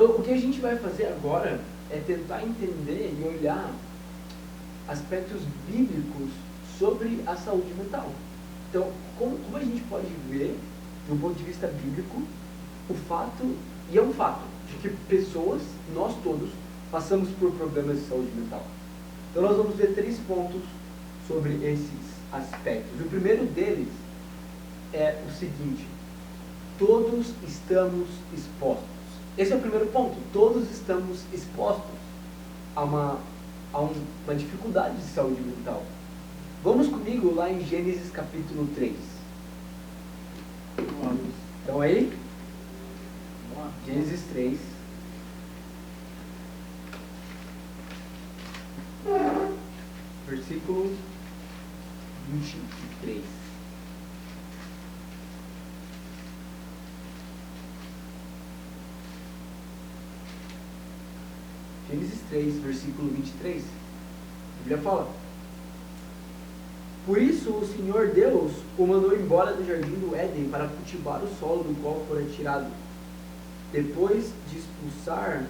Então, o que a gente vai fazer agora é tentar entender e olhar aspectos bíblicos sobre a saúde mental. Então, como a gente pode ver, do ponto de vista bíblico, o fato, e é um fato, de que pessoas, nós todos, passamos por problemas de saúde mental. Então, nós vamos ver 3 pontos sobre esses aspectos. O primeiro deles é o seguinte: todos estamos expostos. Esse é o primeiro ponto. Todos estamos expostos a uma dificuldade de saúde mental. Vamos comigo lá em Gênesis capítulo 3. Então aí, Gênesis 3. Versículo 23. Gênesis 3, versículo 23. A Bíblia fala: por isso o Senhor Deus o mandou embora do jardim do Éden para cultivar o solo do qual fora tirado. Depois de expulsar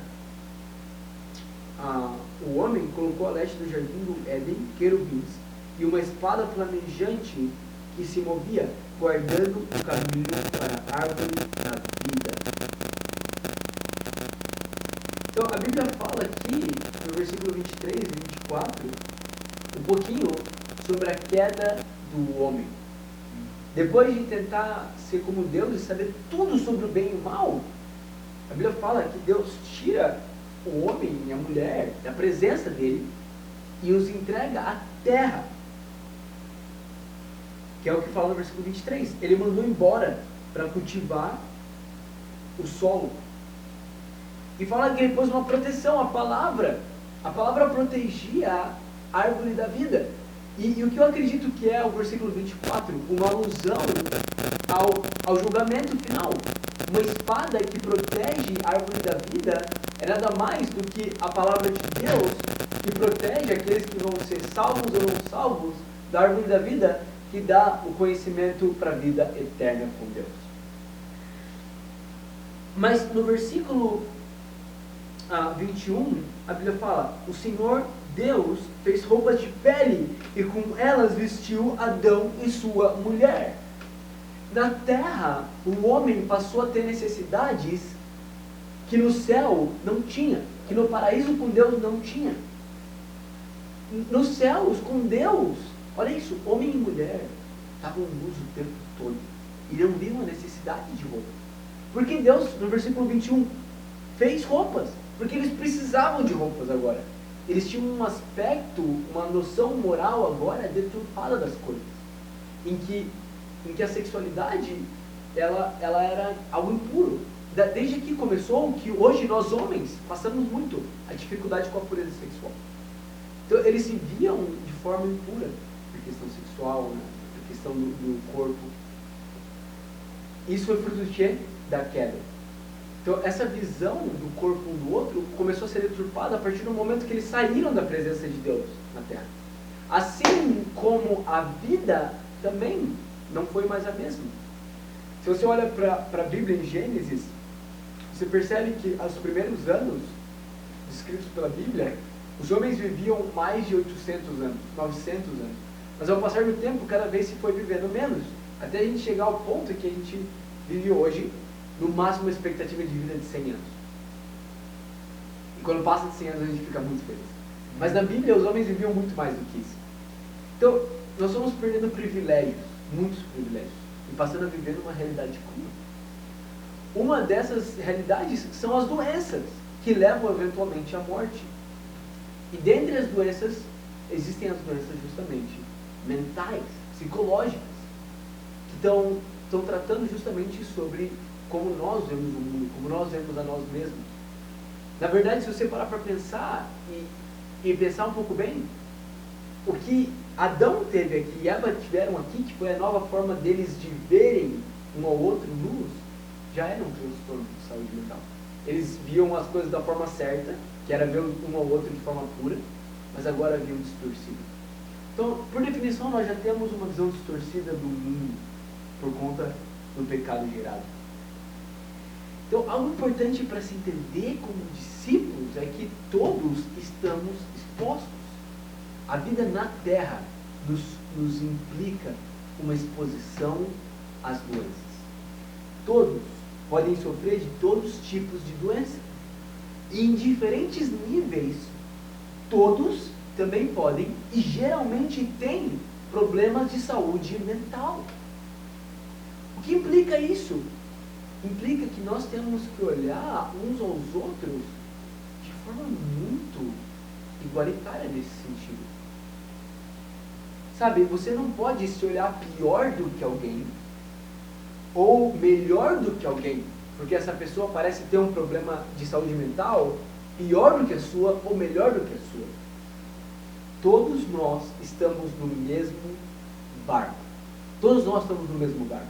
o homem, colocou a leste do jardim do Éden querubins e uma espada flamejante que se movia, guardando o caminho para a árvore da vida. Então a Bíblia fala aqui, no versículo 23 e 24, um pouquinho sobre a queda do homem. Depois de tentar ser como Deus e saber tudo sobre o bem e o mal, a Bíblia fala que Deus tira o homem e a mulher da presença dele e os entrega à terra, que é o que fala no versículo 23. Ele mandou embora para cultivar o solo. E fala que ele pôs uma proteção, a palavra protegia a árvore da vida. E o que eu acredito que é o versículo 24, uma alusão ao julgamento final. Uma espada que protege a árvore da vida é nada mais do que a palavra de Deus que protege aqueles que vão ser salvos ou não salvos da árvore da vida, que dá o conhecimento para a vida eterna com Deus. Mas no versículo 21, a Bíblia fala: o Senhor Deus fez roupas de pele e com elas vestiu Adão e sua mulher. Na terra, o homem passou a ter necessidades que no céu não tinha, que no paraíso com Deus não tinha. Nos céus, com Deus, olha isso, homem e mulher estavam nus o tempo todo e não viam a necessidade de roupa. Porque Deus, no versículo 21, fez roupas, porque eles precisavam de roupas agora. Eles tinham um aspecto, uma noção moral agora deturpada das coisas, em que a sexualidade ela era algo impuro. Desde que começou, que hoje nós homens passamos muito a dificuldade com a pureza sexual. Então eles se viam de forma impura, a questão sexual, né? A questão do corpo. Isso foi fruto de quê? Da queda. Então essa visão do corpo um do outro começou a ser deturpada a partir do momento que eles saíram da presença de Deus na terra. Assim como a vida também não foi mais a mesma. Se você olha para a Bíblia em Gênesis, você percebe que os primeiros anos descritos pela Bíblia, os homens viviam mais de 800 anos, 900 anos. Mas ao passar do tempo, cada vez se foi vivendo menos, até a gente chegar ao ponto que a gente vive hoje, no máximo uma expectativa de vida de 100 anos. E quando passa de 100 anos a gente fica muito feliz. Mas na Bíblia os homens viviam muito mais do que isso. Então, nós estamos perdendo privilégios, muitos privilégios, e passando a viver numa realidade crua. Uma dessas realidades são as doenças, que levam eventualmente à morte. E dentre as doenças, existem as doenças justamente mentais, psicológicas, que estão tratando justamente sobre como nós vemos o mundo, como nós vemos a nós mesmos. Na verdade, se você parar para pensar e pensar um pouco bem, o que Adão teve aqui e Eva tiveram aqui, que foi a nova forma deles de verem um ao outro nus, já era um transtorno de saúde mental. Eles viam as coisas da forma certa, que era ver um ao outro de forma pura, mas agora viam distorcido. Então, por definição, nós já temos uma visão distorcida do mundo por conta do pecado gerado. Então, algo importante para se entender como discípulos é que todos estamos expostos. A vida na Terra nos implica uma exposição às doenças. Todos podem sofrer de todos os tipos de doença. E em diferentes níveis, todos também podem e geralmente têm problemas de saúde mental. O que implica isso? Implica que nós temos que olhar uns aos outros de forma muito igualitária nesse sentido. Sabe, você não pode se olhar pior do que alguém ou melhor do que alguém, porque essa pessoa parece ter um problema de saúde mental pior do que a sua ou melhor do que a sua. Todos nós estamos no mesmo barco. Todos nós estamos no mesmo barco.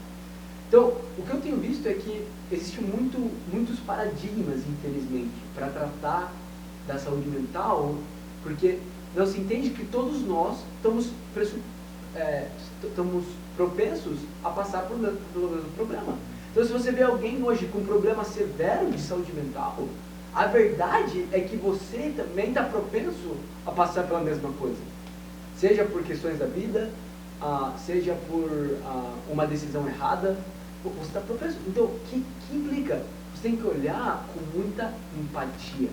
Então, o que eu tenho visto é que existem muitos paradigmas, infelizmente, para tratar da saúde mental, porque não se entende que todos nós estamos propensos a passar pelo mesmo problema. Então, se você vê alguém hoje com um problema severo de saúde mental, a verdade é que você também está propenso a passar pela mesma coisa. Seja por questões da vida, seja por uma decisão errada, você está propenso. Então, o que implica? Você tem que olhar com muita empatia.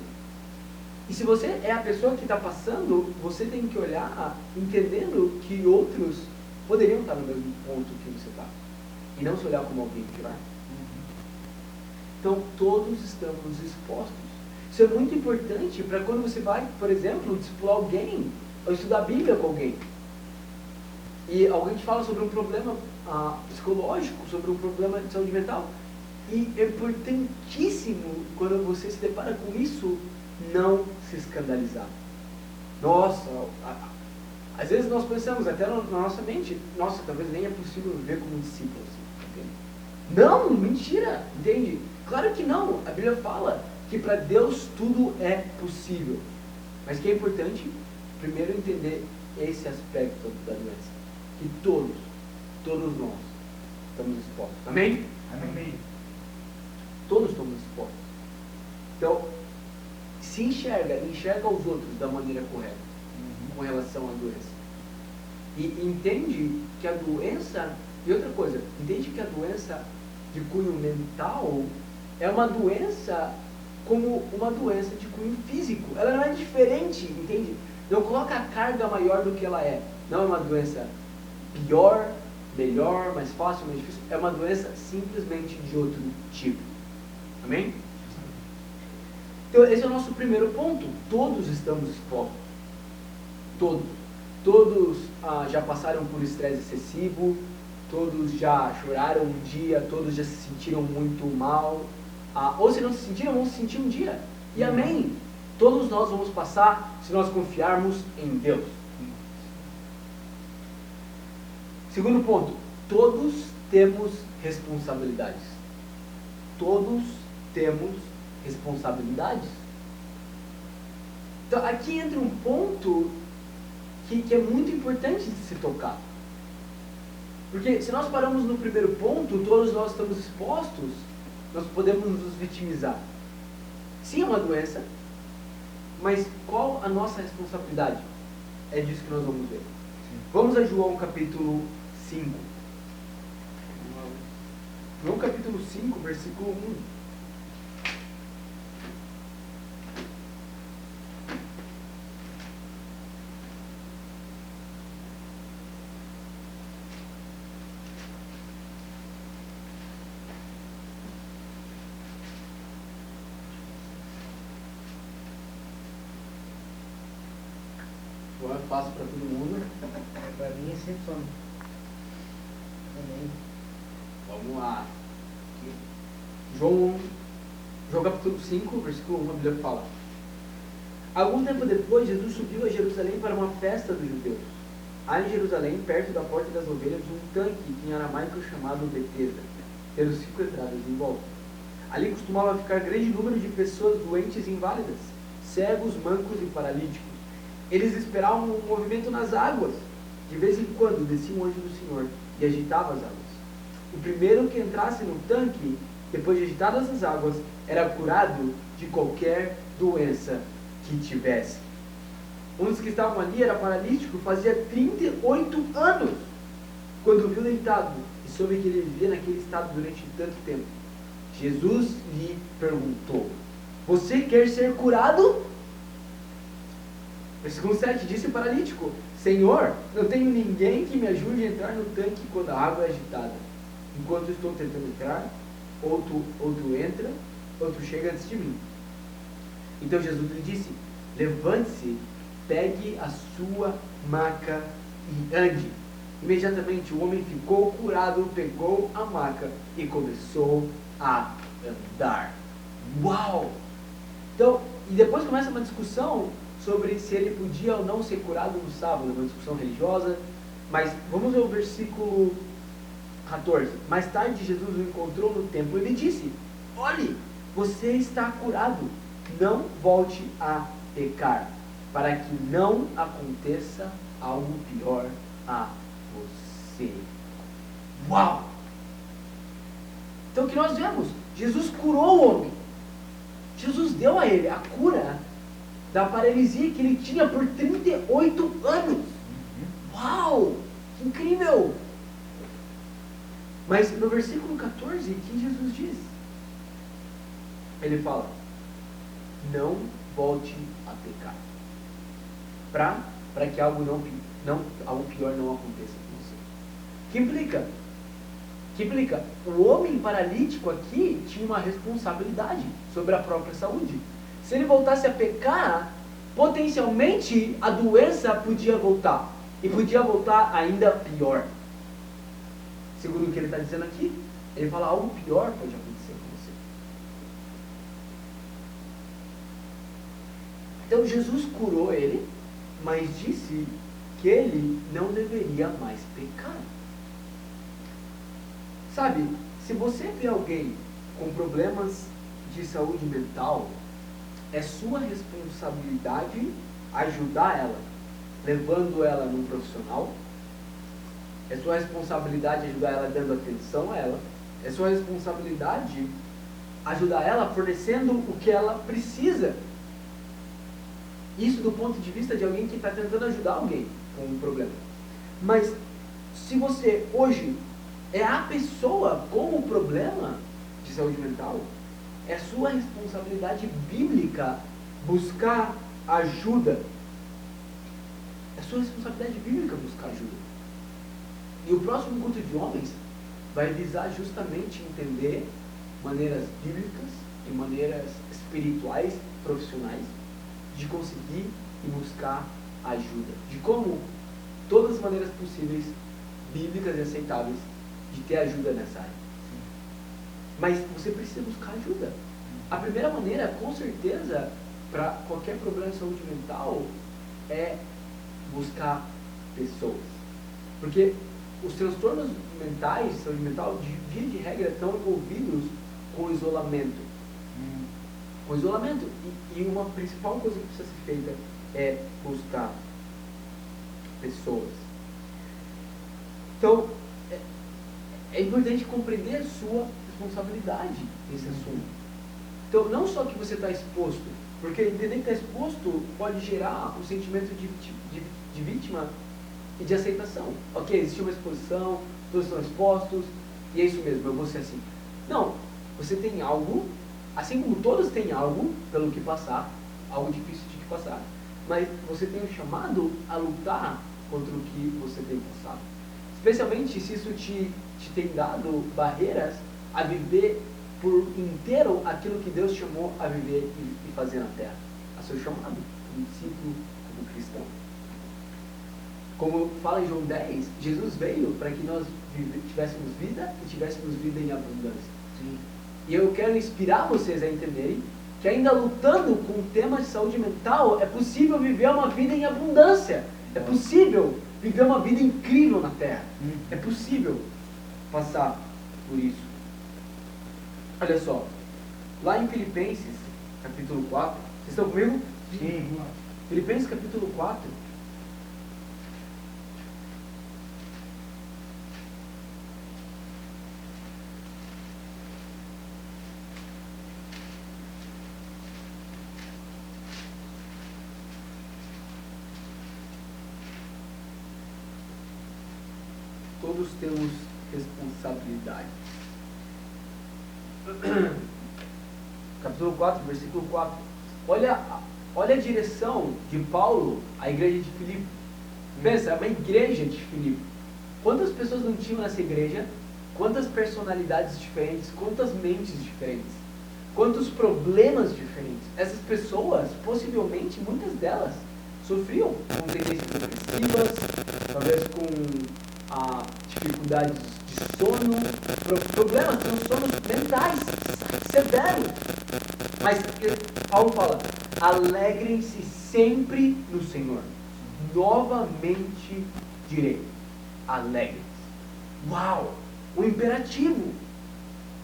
E se você é a pessoa que está passando, você tem que olhar entendendo que outros poderiam estar no mesmo ponto que você está. E não se olhar como alguém pior. Então, todos estamos expostos. Isso é muito importante para quando você vai, por exemplo, discipular alguém, ou estudar a Bíblia com alguém. E alguém te fala sobre um problema psicológico, sobre um problema de saúde mental. E é importantíssimo, quando você se depara com isso, não se escandalizar. Nossa, às vezes nós pensamos até na nossa mente, nossa, talvez nem é possível viver como um discípulo assim, entende? Não, mentira, entende? Claro que não, a Bíblia fala que para Deus tudo é possível. Mas que é importante, primeiro, entender esse aspecto da doença. Que todos nós estamos expostos. Amém? Amém. Todos estamos expostos. Então, se enxerga os outros da maneira correta, com relação à doença. E entende que a doença, e outra coisa, entende que a doença de cunho mental é uma doença como uma doença de cunho físico. Ela não é diferente, entende? Não coloca a carga maior do que ela é. Não é uma doença pior, melhor, mais fácil, mais difícil. É uma doença simplesmente de outro tipo. Amém? Então, esse é o nosso primeiro ponto. Todos estamos expostos. Todos já passaram por estresse excessivo, todos já choraram um dia, todos já se sentiram muito mal, ou se não se sentiram, vão se sentir um dia. E amém. Todos nós vamos passar se nós confiarmos em Deus. Segundo ponto, todos temos responsabilidades. Todos temos responsabilidades. Então, aqui entra um ponto que é muito importante de se tocar. Porque se nós paramos no primeiro ponto, todos nós estamos expostos, nós podemos nos vitimizar. Sim, é uma doença, mas qual a nossa responsabilidade? É disso que nós vamos ver. Sim. Vamos a João capítulo 5. João capítulo 5, versículo 1. João é fácil para todo mundo. Para mim é sempre fome. Amém. Vamos lá. João capítulo 5, versículo 1, a Bíblia fala: Algum tempo depois, Jesus subiu a Jerusalém para uma festa dos judeus. Há em Jerusalém, perto da porta das ovelhas, um tanque em aramaico chamado Betesda, tendo 5 entradas em volta. Ali costumava ficar grande número de pessoas doentes e inválidas, cegos, mancos e paralíticos. Eles esperavam um movimento nas águas. De vez em quando descia um anjo do Senhor e agitava as águas. O primeiro que entrasse no tanque depois de agitadas as águas, era curado de qualquer doença que tivesse. Um dos que estavam ali era paralítico, fazia 38 anos, quando viu deitado e soube que ele vivia naquele estado durante tanto tempo. Jesus lhe perguntou: você quer ser curado? Versículo 7, disse o paralítico: Senhor, não tenho ninguém que me ajude a entrar no tanque quando a água é agitada. Enquanto estou tentando entrar, outro entra, outro chega antes de mim. Então Jesus lhe disse: levante-se, pegue a sua maca e ande. Imediatamente o homem ficou curado, pegou a maca e começou a andar. Uau! Então, e depois começa uma discussão sobre se ele podia ou não ser curado no sábado, uma discussão religiosa. Mas vamos ver o versículo 14. Mais tarde Jesus o encontrou no templo e lhe disse: olhe, você está curado, não volte a pecar, para que não aconteça algo pior a você. Uau! Então o que nós vemos? Jesus curou o homem. Jesus deu a ele a cura da paralisia que ele tinha por 38 anos. Uau! Que incrível! Mas no versículo 14, o que Jesus diz? Ele fala: não volte a pecar, para que algo pior não aconteça com você. Que implica? O homem paralítico aqui tinha uma responsabilidade sobre a própria saúde. Se ele voltasse a pecar, potencialmente a doença podia voltar. E podia voltar ainda pior. Segundo o que ele está dizendo aqui, ele fala: algo pior pode acontecer com você. Então Jesus curou ele, mas disse que ele não deveria mais pecar. Sabe, se você vê alguém com problemas de saúde mental, é sua responsabilidade ajudar ela, levando ela num profissional. É sua responsabilidade ajudar ela dando atenção a ela. É sua responsabilidade ajudar ela fornecendo o que ela precisa. Isso do ponto de vista de alguém que está tentando ajudar alguém com um problema. Mas se você hoje é a pessoa com o problema de saúde mental, é sua responsabilidade bíblica buscar ajuda. É sua responsabilidade bíblica buscar ajuda. E o próximo culto de homens vai visar justamente entender maneiras bíblicas e maneiras espirituais, profissionais, de conseguir e buscar ajuda. De como todas as maneiras possíveis, bíblicas e aceitáveis, de ter ajuda nessa área. Mas você precisa buscar ajuda. A primeira maneira, com certeza, para qualquer problema de saúde mental, é buscar pessoas. Porque os transtornos mentais, saúde mental, de via de regra, estão envolvidos com isolamento. Com isolamento. E uma principal coisa que precisa ser feita é buscar pessoas. Então, é importante compreender a sua responsabilidade nesse assunto. Então, não só que você está exposto, porque entender que está exposto pode gerar um sentimento de vítima e de aceitação. Ok, existe uma exposição, todos estão expostos, e é isso mesmo, eu vou ser assim. Não, você tem algo, assim como todos têm algo pelo que passar, algo difícil de que passar, mas você tem um chamado a lutar contra o que você tem passado. Especialmente se isso te tem dado barreiras a viver por inteiro aquilo que Deus chamou a viver e fazer na terra. A seu chamado, como discípulo, como cristão. Como fala em João 10, Jesus veio para que nós tivéssemos vida e tivéssemos vida em abundância. Sim. E eu quero inspirar vocês a entenderem que ainda lutando com o tema de saúde mental, é possível viver uma vida em abundância. É possível viver uma vida incrível na terra. É possível passar por isso. Olha só, lá em Filipenses, capítulo 4, vocês estão comigo? Sim. Filipenses capítulo 4. Todos temos responsabilidade. Capítulo 4, versículo 4. Olha a direção de Paulo à igreja de Filipe. Pensa, é uma igreja de Filipe. Quantas pessoas não tinham nessa igreja? Quantas personalidades diferentes? Quantas mentes diferentes? Quantos problemas diferentes? Essas pessoas, possivelmente, muitas delas, sofriam com tendências depressivas, talvez com dificuldades de sono, problemas, transtornos mentais severos. Mas Paulo fala, alegrem-se sempre no Senhor. Novamente direi, alegrem-se. Uau! O imperativo.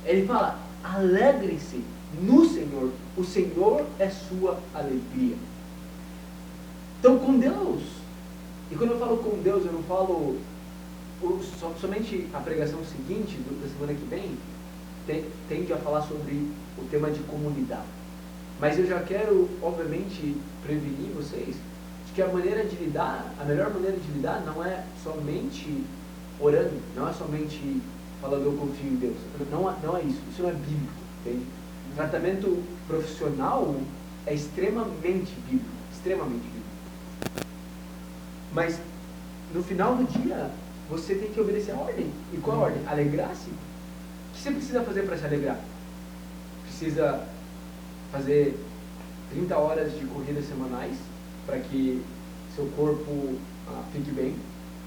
Ele fala, alegrem-se no Senhor. O Senhor é sua alegria. Então, com Deus, e quando eu falo com Deus, eu não falo somente a pregação seguinte, da semana que vem, tende a falar sobre o tema de comunidade. Mas eu já quero, obviamente, prevenir vocês de que a melhor maneira de lidar não é somente orando, não é somente falando eu confio em Deus. Não é isso não é bíblico, entende? O tratamento profissional é extremamente bíblico. Mas, no final do dia, você tem que obedecer a ordem. E qual a ordem? Alegrar-se. O que você precisa fazer para se alegrar? Precisa fazer 30 horas de corridas semanais para que seu corpo fique bem.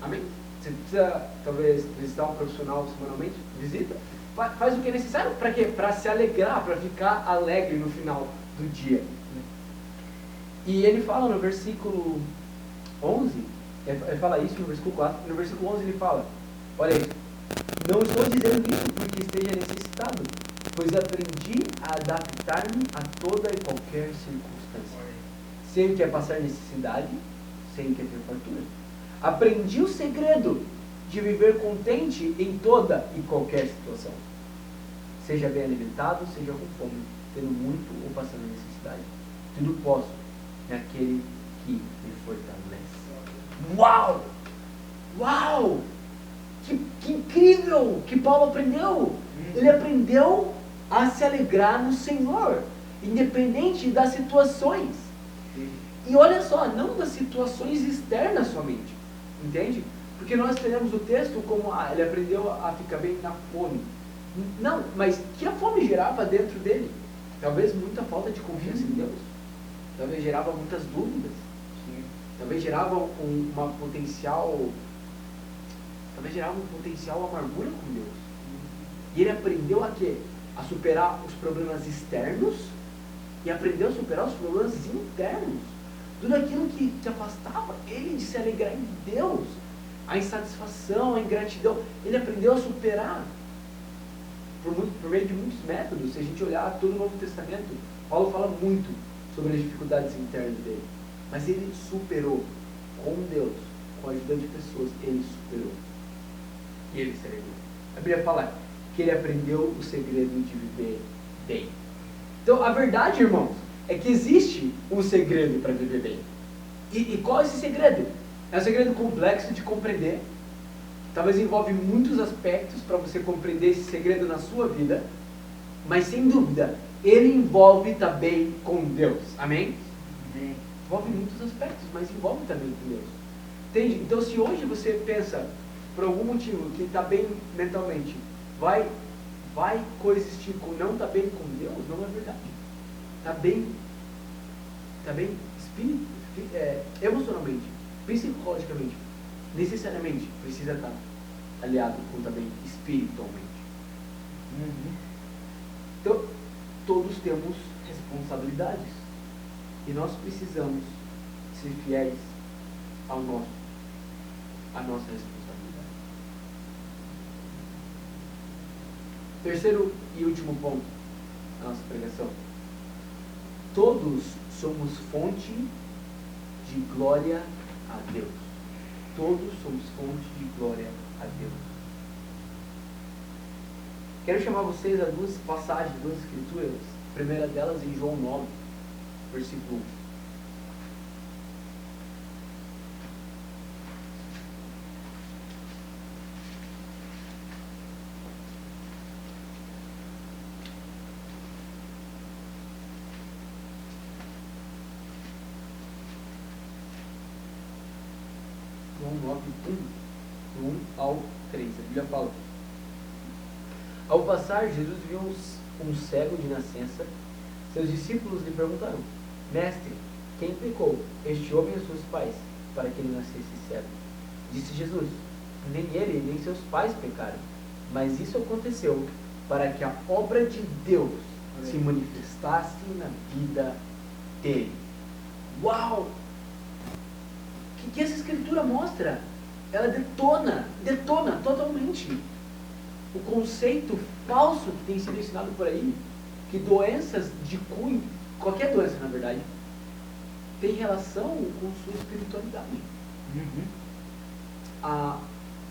Amém? Você precisa, talvez, visitar um profissional semanalmente? Visita. Faz o que é necessário. Para quê? Para se alegrar, para ficar alegre no final do dia. E ele fala no versículo 11, ele fala isso no versículo 4, no versículo 11 ele fala, olha aí, não estou dizendo isso porque esteja necessitado, pois aprendi a adaptar-me a toda e qualquer circunstância. Sei o que é passar necessidade, sei o que é ter fartura. Aprendi o segredo de viver contente em toda e qualquer situação. Seja bem alimentado, seja com fome, tendo muito ou passando necessidade. Tudo posso naquele que me fortalece. Uau! Uau! Que incrível que Paulo aprendeu! Ele aprendeu a se alegrar no Senhor, independente das situações. E olha só, não das situações externas somente, entende? Porque nós teremos o texto como ele aprendeu a ficar bem na fome. Não, mas que a fome gerava dentro dele? Talvez muita falta de confiança em Deus. Talvez gerava muitas dúvidas. Talvez gerava uma potencial amargura com Deus. E ele aprendeu a quê? A superar os problemas externos e aprendeu a superar os problemas internos. Tudo aquilo que te afastava ele de se alegrar em Deus. A insatisfação, a ingratidão, ele aprendeu a superar por meio de muitos métodos. Se a gente olhar todo o Novo Testamento, Paulo fala muito sobre as dificuldades internas dele. Mas ele superou com Deus, com a ajuda de pessoas, ele superou. E ele se alegrou. A Bíblia fala que ele aprendeu o segredo de viver bem. Então, a verdade, irmãos, é que existe um segredo para viver bem. E qual é esse segredo? É um segredo complexo de compreender. Talvez envolve muitos aspectos para você compreender esse segredo na sua vida. Mas, sem dúvida, ele envolve também com Deus. Amém? Amém. Envolve muitos aspectos, mas envolve também com Deus. Entende? Então, se hoje você pensa, por algum motivo, que está bem mentalmente, vai coexistir com não está bem com Deus, não é verdade. Está bem emocionalmente, psicologicamente, necessariamente precisa estar aliado com também espiritualmente. Então, todos temos responsabilidades e nós precisamos ser fiéis à nossa responsabilidade. Terceiro e último ponto da nossa pregação. Todos somos fonte de glória a Deus. Todos somos fonte de glória a Deus. Quero chamar vocês a duas passagens, duas escrituras. A primeira delas em João 9, versículo 1. João 9, 1, do 1 ao 3. A Bíblia fala: ao passar, Jesus viu um cego de nascença. Seus discípulos lhe perguntaram: Mestre, quem pecou, este homem ou seus pais, para que ele nascesse cego? Disse Jesus: nem ele, nem seus pais pecaram, mas isso aconteceu para que a obra de Deus se manifestasse na vida dele. Uau! O que essa escritura mostra? Ela detona totalmente o conceito falso que tem sido ensinado por aí, que doenças de cunho, qualquer doença na verdade, tem relação com sua espiritualidade.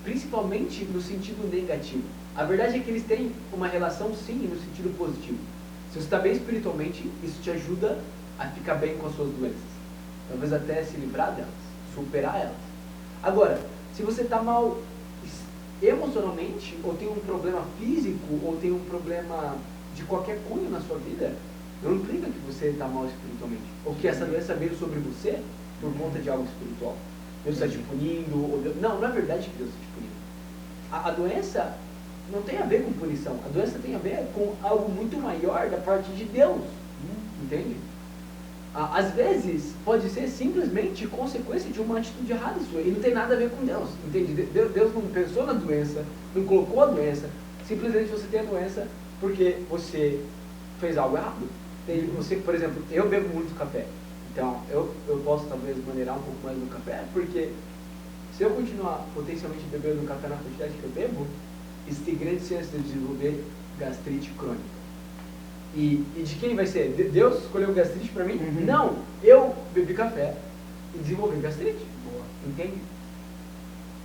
Principalmente no sentido negativo. A verdade é que eles têm uma relação sim no sentido positivo. Se você está bem espiritualmente, isso te ajuda a ficar bem com as suas doenças. Talvez até se livrar delas, superar elas. Agora, se você está mal emocionalmente, ou tem um problema físico, ou tem um problema de qualquer cunho na sua vida, não implica que você está mal espiritualmente. Ou que essa doença veio sobre você por conta de algo espiritual. Deus está te punindo, ou Deus... Não é verdade que Deus está te punindo. A doença não tem a ver com punição. A doença tem a ver com algo muito maior da parte de Deus. Entende? Às vezes, pode ser simplesmente consequência de uma atitude errada sua. E não tem nada a ver com Deus. Entende? Deus não pensou na doença, não colocou a doença. Simplesmente você tem a doença porque você fez algo errado. Você, por exemplo, eu bebo muito café. Então, eu posso talvez maneirar um pouco mais no café, porque se eu continuar potencialmente bebendo café na quantidade que eu bebo, isso tem grande chance de desenvolver gastrite crônica. E de quem vai ser? Deus escolheu gastrite para mim? Não! Eu bebi café e desenvolvi gastrite. Boa. Entende?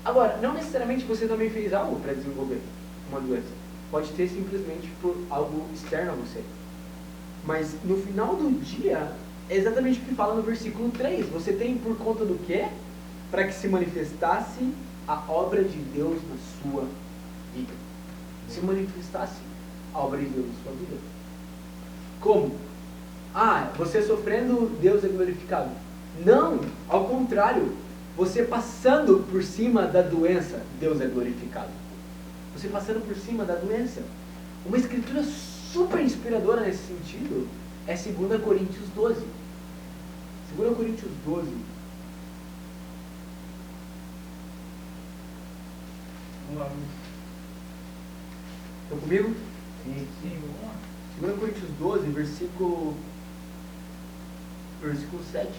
Agora, não necessariamente você também fez algo para desenvolver uma doença. Pode ter simplesmente por algo externo a você. Mas no final do dia, é exatamente o que fala no versículo 3. Você tem por conta do quê? Para que se manifestasse a obra de Deus na sua vida. Se manifestasse a obra de Deus na sua vida. Como? Você sofrendo, Deus é glorificado. Não, ao contrário. Você passando por cima da doença, Deus é glorificado. Você passando por cima da doença. Uma escritura super inspiradora nesse sentido é 2 Coríntios 12. 2 Coríntios 12. Estão comigo? Sim, vamos lá. 2 Coríntios 12, versículo 7.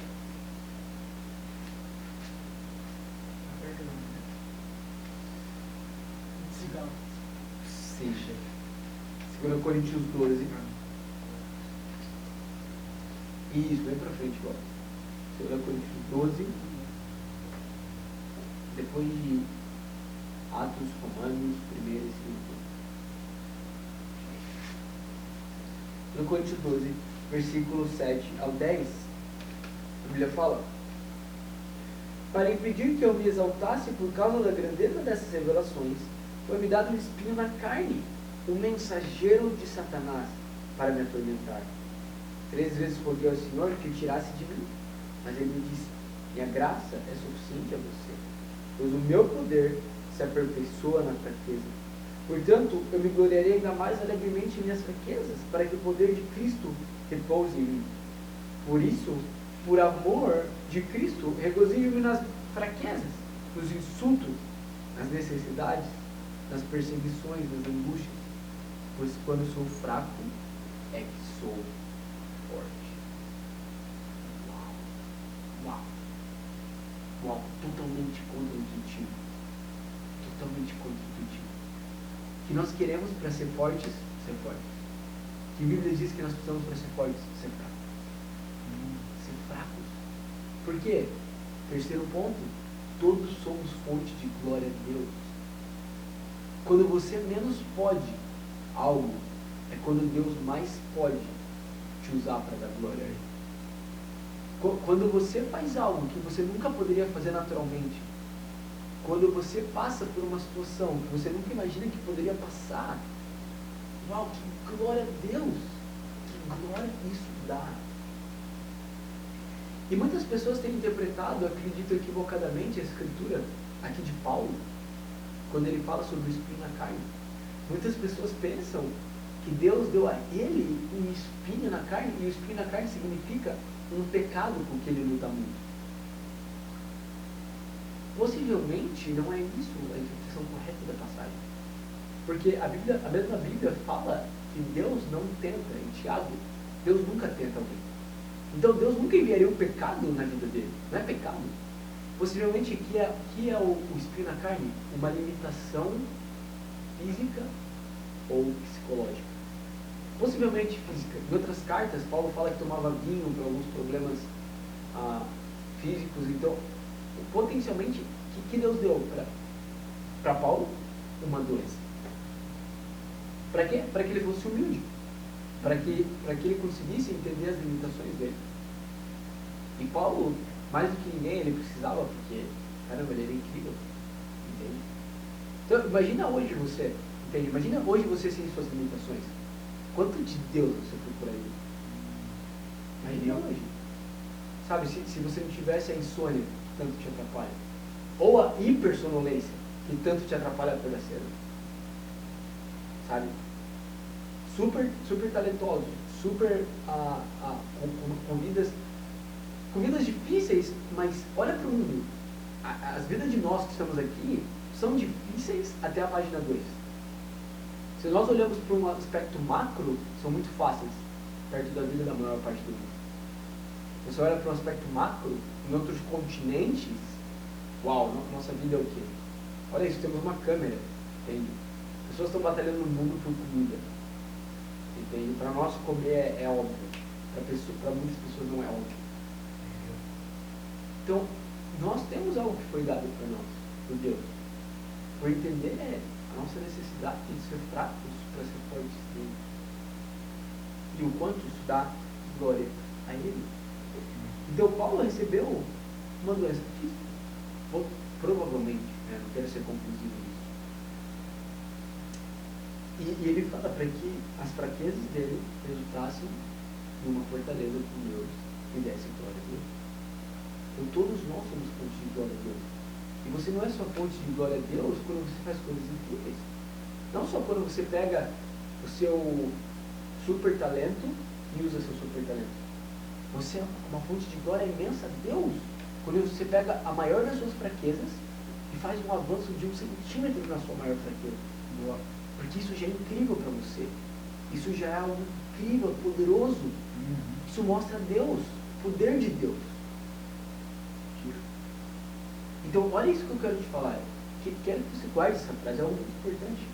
Seja. 2 Coríntios 12. Isso, vem pra frente agora. 2 Coríntios 12. Depois de Atos, Romanos, 1 e 2. 2 Coríntios 12, versículo 7 ao 10. A Bíblia fala: para impedir que eu me exaltasse por causa da grandeza dessas revelações, foi-me dado um espinho na carne, um mensageiro de Satanás, para me atormentar. 3 vezes roguei ao Senhor que o tirasse de mim, mas ele me disse: minha graça é suficiente a você, pois o meu poder se aperfeiçoa na fraqueza. Portanto, eu me gloriarei ainda mais alegremente em minhas fraquezas, para que o poder de Cristo repouse em mim. Por isso, por amor de Cristo, regozijo-me nas fraquezas, nos insultos, nas necessidades, nas perseguições, nas angústias, pois quando sou fraco, é que sou forte. Uau, totalmente contra-intuitivo. Totalmente contra-intuitivo. Que nós queremos para ser fortes, ser fortes. Que a Bíblia diz que nós precisamos para ser fortes, ser fracos. Ser fracos. Por quê? Terceiro ponto, todos somos fonte de glória a Deus. Quando você menos pode algo, é quando Deus mais pode te usar para dar glória a Ele. Quando você faz algo que você nunca poderia fazer naturalmente, quando você passa por uma situação que você nunca imagina que poderia passar, uau, que glória a Deus! Que glória isso dá! E muitas pessoas têm interpretado, acredito equivocadamente, a Escritura aqui de Paulo, quando ele fala sobre o espinho na carne. Muitas pessoas pensam que Deus deu a ele um espinho na carne, e o espinho na carne significa um pecado com que ele luta muito. Possivelmente não é isso a interpretação correta da passagem. Porque a mesma Bíblia fala que Deus não tenta, em Tiago, Deus nunca tenta alguém. Então Deus nunca enviaria um pecado na vida dele. Não é pecado. Possivelmente aqui é o espinho na carne, uma limitação física ou psicológica. Possivelmente física. Em outras cartas, Paulo fala que tomava vinho para alguns problemas físicos. Então, potencialmente, o que Deus deu para Paulo? Uma doença. Para quê? Para que ele fosse humilde. Para que ele conseguisse entender as limitações dele. E Paulo, mais do que ninguém, ele precisava, porque, caramba, ele era incrível. Entende? Então, imagina hoje você, entende? Imagina hoje você sem suas limitações. Quanto de Deus você procura aí? Imagina hoje. Sabe, se você não tivesse a insônia que tanto te atrapalha, ou a hipersonolência que tanto te atrapalha acordar cedo. Sabe? Super talentosos, super com vidas difíceis, mas olha para o mundo. As vidas de nós que estamos aqui são difíceis até a página 2. Se nós olhamos para um aspecto macro, são muito fáceis, perto da vida da maior parte do mundo. Você olha para um aspecto macro, em outros continentes, uau, nossa vida é o quê? Olha isso, temos uma câmera, entende? Pessoas estão batalhando no mundo por comida, entende? Para nós comer é óbvio, para muitas pessoas não é óbvio. Então, nós temos algo que foi dado para nós, por Deus, por entender a nossa necessidade de ser fracos para ser fortes dele. E o quanto isso dá glória a ele. Então, Paulo recebeu uma doença física. Provavelmente, não quero ser conclusivo nisso. E ele fala para que as fraquezas dele resultassem numa fortaleza com Deus e desse glória a Deus. Então, todos nós somos fontes de glória a Deus. E você não é só fonte de glória a Deus quando você faz coisas incríveis. Não só quando você pega o seu super talento e usa seu super talento. Você é uma fonte de glória imensa a Deus quando você pega a maior das suas fraquezas e faz um avanço de 1 centímetro na sua maior fraqueza. Porque isso já é incrível para você. Isso já é algo incrível, poderoso. Isso mostra Deus, o poder de Deus. Então, olha isso que eu quero te falar. Quero que você guarde essa frase, é algo muito importante.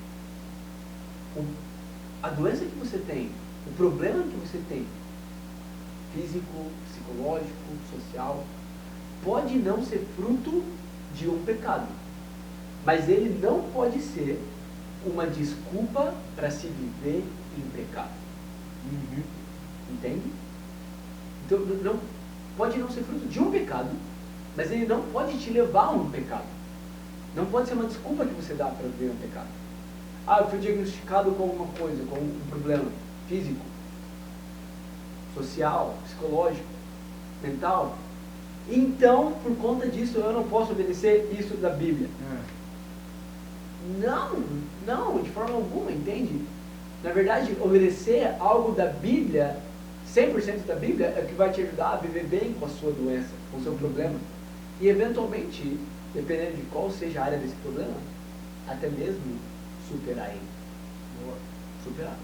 A doença que você tem, o problema que você tem, físico, psicológico, social, pode não ser fruto de um pecado. Mas ele não pode ser uma desculpa para se viver em pecado. Entende? Então, pode não ser fruto de um pecado, mas ele não pode te levar a um pecado. Não pode ser uma desculpa que você dá para viver um pecado. Eu fui diagnosticado com alguma coisa, com um problema físico, social, psicológico, mental. Então, por conta disso, eu não posso obedecer isso da Bíblia. Não, de forma alguma, entende? Na verdade, obedecer algo da Bíblia, 100% da Bíblia, é o que vai te ajudar a viver bem com a sua doença, com o seu problema. E, eventualmente, dependendo de qual seja a área desse problema, até mesmo superar ele. Superar.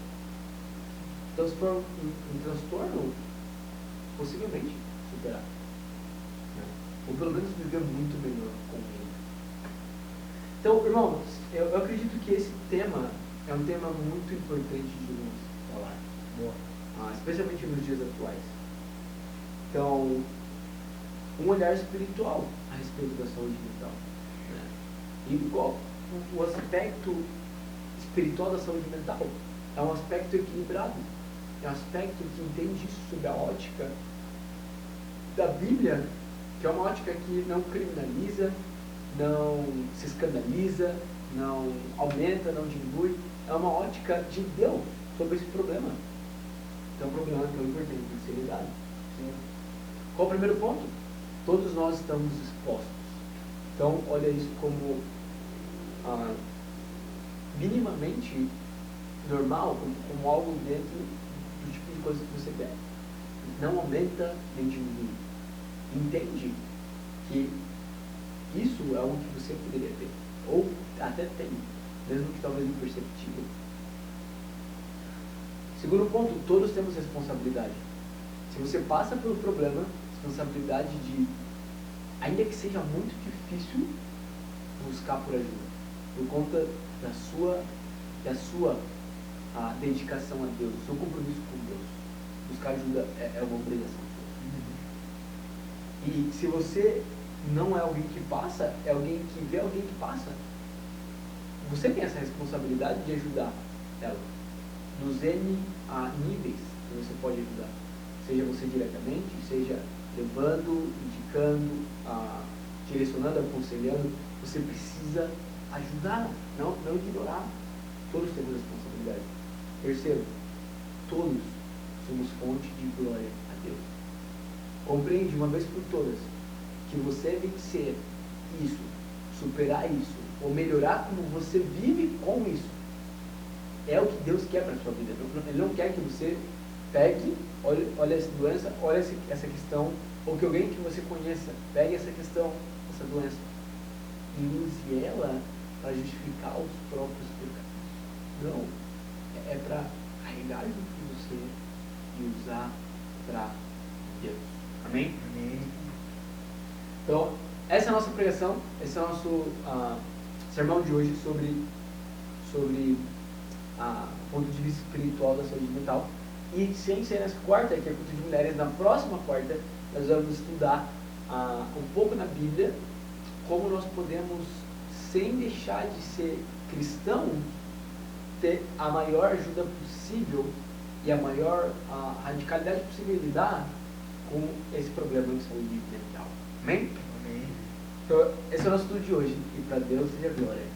Então, se for um transtorno, possivelmente superar. Ou pelo menos viver muito melhor com ele. Então, irmãos, eu acredito que esse tema é um tema muito importante de nós falar. Especialmente nos dias atuais. Então, um olhar espiritual a respeito da saúde mental. E igual o aspecto espiritual da saúde mental é um aspecto equilibrado. É um aspecto que entende isso sob a ótica da Bíblia, que é uma ótica que não criminaliza, não se escandaliza, não aumenta, não diminui. É uma ótica de Deus sobre esse problema. Então, é um problema tão importante de ser lidado. Qual o primeiro ponto? Todos nós estamos expostos. Então, olha isso como minimamente normal, como algo dentro do tipo de coisa que você quer. Não aumenta nem diminui. Entende que isso é algo que você poderia ter, ou até tem, mesmo que talvez imperceptível. Segundo ponto, todos temos responsabilidade. Se você passa pelo problema, responsabilidade de, ainda que seja muito difícil, buscar por ajuda, por conta da sua dedicação a Deus, do seu compromisso com Deus. Buscar ajuda é uma obrigação. E se você não é alguém que passa, é alguém que vê alguém que passa, você tem essa responsabilidade de ajudar ela. Nos N níveis que você pode ajudar. Seja você diretamente, seja levando, indicando, direcionando, aconselhando, você precisa ajudar, não ignorar. Todos temos responsabilidade. Terceiro, todos somos fonte de glória a Deus. Compreende de uma vez por todas que você vencer isso, superar isso, ou melhorar como você vive com isso, é o que Deus quer para a sua vida. Ele não quer que você pegue, olhe essa doença, olhe essa questão, ou que alguém que você conheça pegue essa questão, essa doença, e use ela para justificar os próprios pecados. Não. É para carregar junto com você e usar para Deus. Amém? Amém. Então, essa é a nossa pregação, esse é o nosso sermão de hoje sobre o ponto de vista espiritual da saúde mental. E sem ser nessa quarta, que é culto de mulheres, na próxima quarta, nós vamos estudar um pouco na Bíblia, como nós podemos, sem deixar de ser cristão, ter a maior ajuda possível e a maior radicalidade possível de lidar com esse problema de saúde mental. Amém? Amém. Então, esse é o nosso estudo de hoje. E para Deus seja glória.